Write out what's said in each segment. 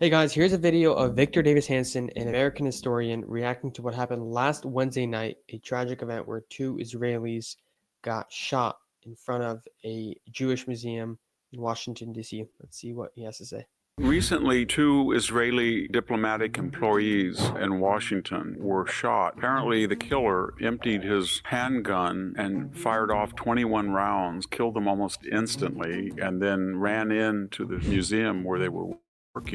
Hey guys, here's a video of Victor Davis Hanson, an American historian, reacting to what happened last Wednesday night, a tragic event where two Israelis got shot in front of a Jewish museum in Washington, D.C. Let's see what he has to say. Recently, two Israeli diplomatic employees in Washington were shot. Apparently, the killer emptied his handgun and fired off 21 rounds, killed them almost instantly, and then ran into the museum where they were working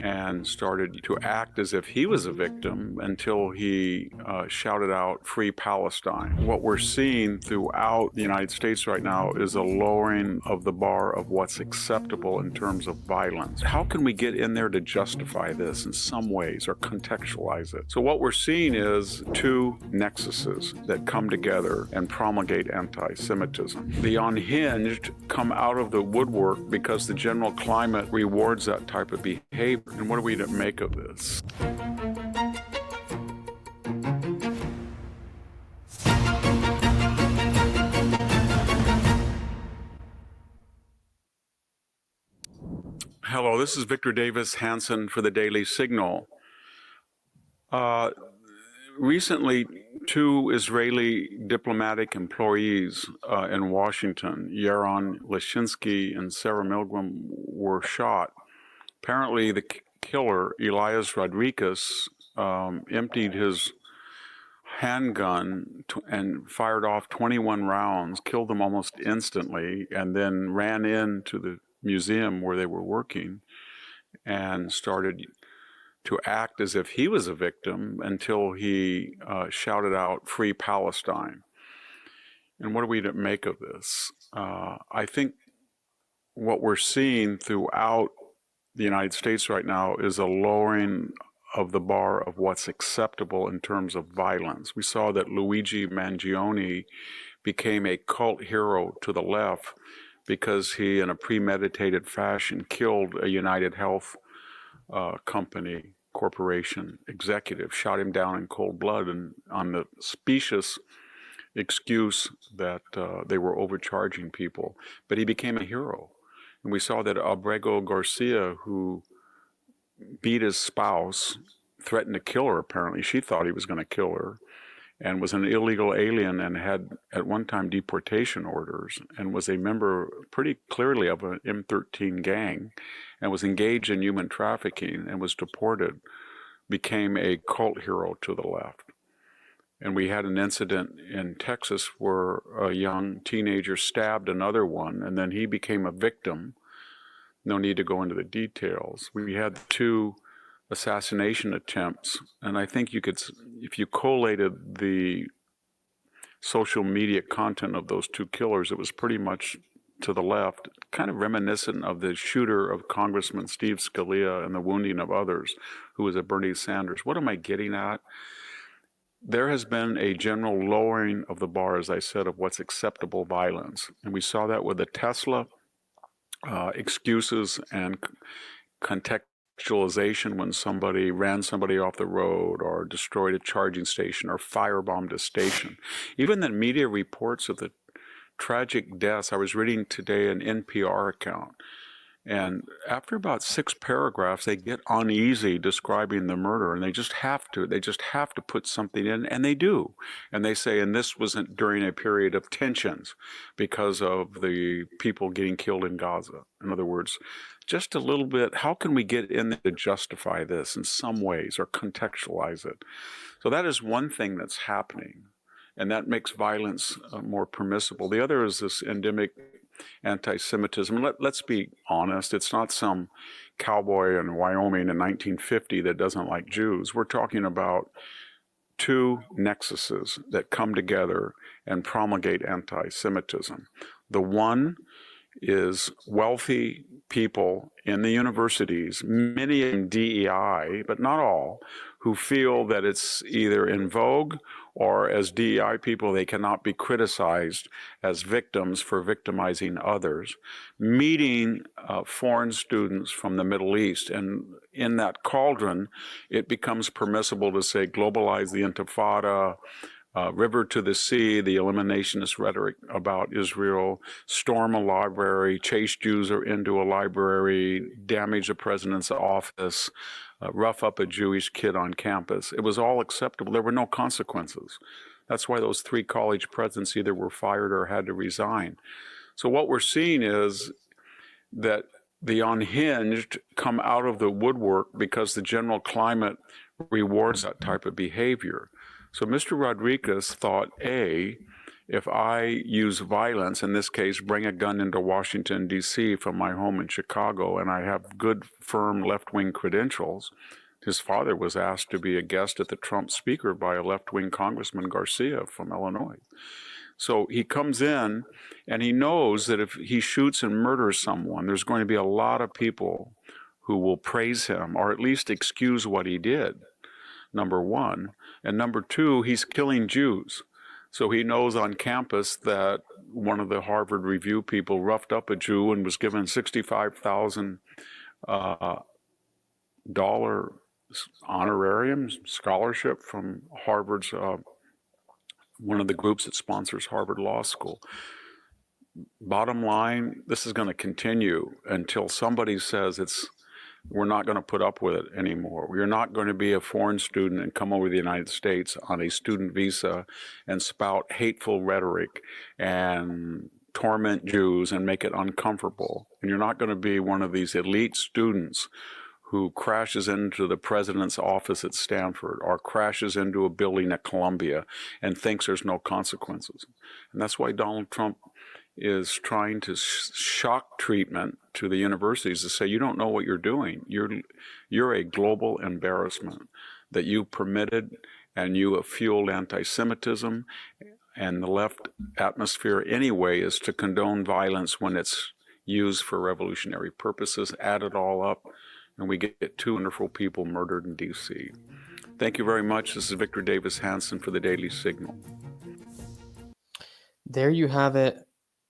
and started to act as if he was a victim until he shouted out, "Free Palestine." What we're seeing throughout the United States right now is a lowering of the bar of what's acceptable in terms of violence. How can we get in there to justify this in some ways or contextualize it? So what we're seeing is two nexuses that come together and promulgate anti-Semitism. The unhinged come out of the woodwork because the general climate rewards that type of behavior. And what are we to make of this? Hello, this is Victor Davis Hanson for the Daily Signal. Recently, two Israeli diplomatic employees in Washington, Yaron Leshinsky and Sarah Milgram, were shot. Apparently, the killer, Elias Rodriguez, emptied his handgun and fired off 21 rounds, killed them almost instantly, and then ran into the museum where they were working and started to act as if he was a victim until he shouted out, "Free Palestine." And what are we to make of this? I think what we're seeing throughout the United States right now is a lowering of the bar of what's acceptable in terms of violence. We saw that Luigi Mangione became a cult hero to the left because he, in a premeditated fashion, killed a United Health company, corporation executive, shot him down in cold blood, and on the specious excuse that they were overcharging people. But he became a hero. And we saw that Abrego Garcia, who beat his spouse, threatened to kill her, apparently. She thought he was going to kill her, and was an illegal alien and had at one time deportation orders and was a member pretty clearly of an M13 gang and was engaged in human trafficking and was deported, became a cult hero to the left. And we had an incident in Texas where a young teenager stabbed another one, and then he became a victim. No need to go into the details. We had two assassination attempts, and I think you could, if you collated the social media content of those two killers, it was pretty much to the left, kind of reminiscent of the shooter of Congressman Steve Scalia and the wounding of others, who was a Bernie Sanders. What am I getting at? There has been a general lowering of the bar, as I said, of what's acceptable violence. And we saw that with the Tesla excuses and contextualization when somebody ran somebody off the road or destroyed a charging station or firebombed a station. Even the media reports of the tragic deaths. I was reading today an NPR account, and after about 6 paragraphs, they get uneasy describing the murder, and they just have to put something in, and they do. And they say, and this wasn't during a period of tensions because of the people getting killed in Gaza. In other words, just a little bit, how can we get in there to justify this in some ways or contextualize it? So that is one thing that's happening, and that makes violence more permissible. The other is this endemic anti-Semitism. Let's be honest, it's not some cowboy in Wyoming in 1950 that doesn't like Jews. We're talking about two nexuses that come together and promulgate anti-Semitism. The one is wealthy people in the universities, many in DEI, but not all, who feel that it's either in vogue or as DEI people, they cannot be criticized as victims for victimizing others, meeting foreign students from the Middle East. And in that cauldron, it becomes permissible to say, globalize the Intifada, river to the sea, the eliminationist rhetoric about Israel, storm a library, chase Jews into a library, damage the president's office, rough up a Jewish kid on campus. It was all acceptable. There were no consequences. That's why those 3 college presidents either were fired or had to resign. So what we're seeing is that the unhinged come out of the woodwork because the general climate rewards that type of behavior. So Mr. Rodriguez thought, A, if I use violence, in this case, bring a gun into Washington, D.C. from my home in Chicago, and I have good, firm left-wing credentials. His father was asked to be a guest at the Trump speaker by a left-wing Congressman Garcia from Illinois. So he comes in and he knows that if he shoots and murders someone, there's going to be a lot of people who will praise him or at least excuse what he did, number one. And number two, he's killing Jews. So he knows on campus that one of the Harvard Review people roughed up a Jew and was given $65,000 honorarium scholarship from Harvard's one of the groups that sponsors Harvard Law School. Bottom line, this is going to continue until somebody says we're not going to put up with it anymore. You're not going to be a foreign student and come over to the United States on a student visa and spout hateful rhetoric and torment Jews and make it uncomfortable. And you're not going to be one of these elite students who crashes into the president's office at Stanford or crashes into a building at Columbia and thinks there's no consequences. And that's why Donald Trump is trying to shock treatment to the universities to say, you don't know what you're doing. You're a global embarrassment that you permitted, and you have fueled anti-Semitism, and the left atmosphere anyway is to condone violence when it's used for revolutionary purposes. Add it all up, and we get 2 wonderful people murdered in D.C. Thank you very much. This is Victor Davis Hanson for the Daily Signal. There you have it.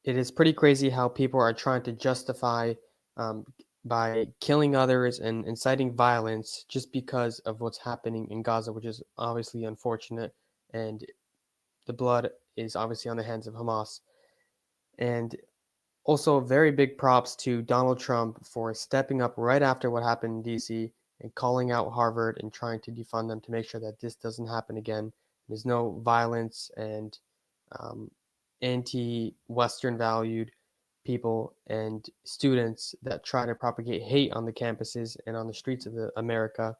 It is pretty crazy how people are trying to justify by killing others and inciting violence just because of what's happening in Gaza, which is obviously unfortunate. And the blood is obviously on the hands of Hamas. And also, very big props to Donald Trump for stepping up right after what happened in DC and calling out Harvard and trying to defund them to make sure that this doesn't happen again. There's no violence and anti-Western valued people and students that try to propagate hate on the campuses and on the streets of America,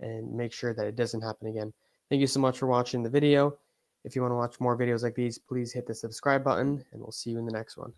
and make sure that it doesn't happen again. Thank you so much for watching the video. If you want to watch more videos like these, please hit the subscribe button, and we'll see you in the next one.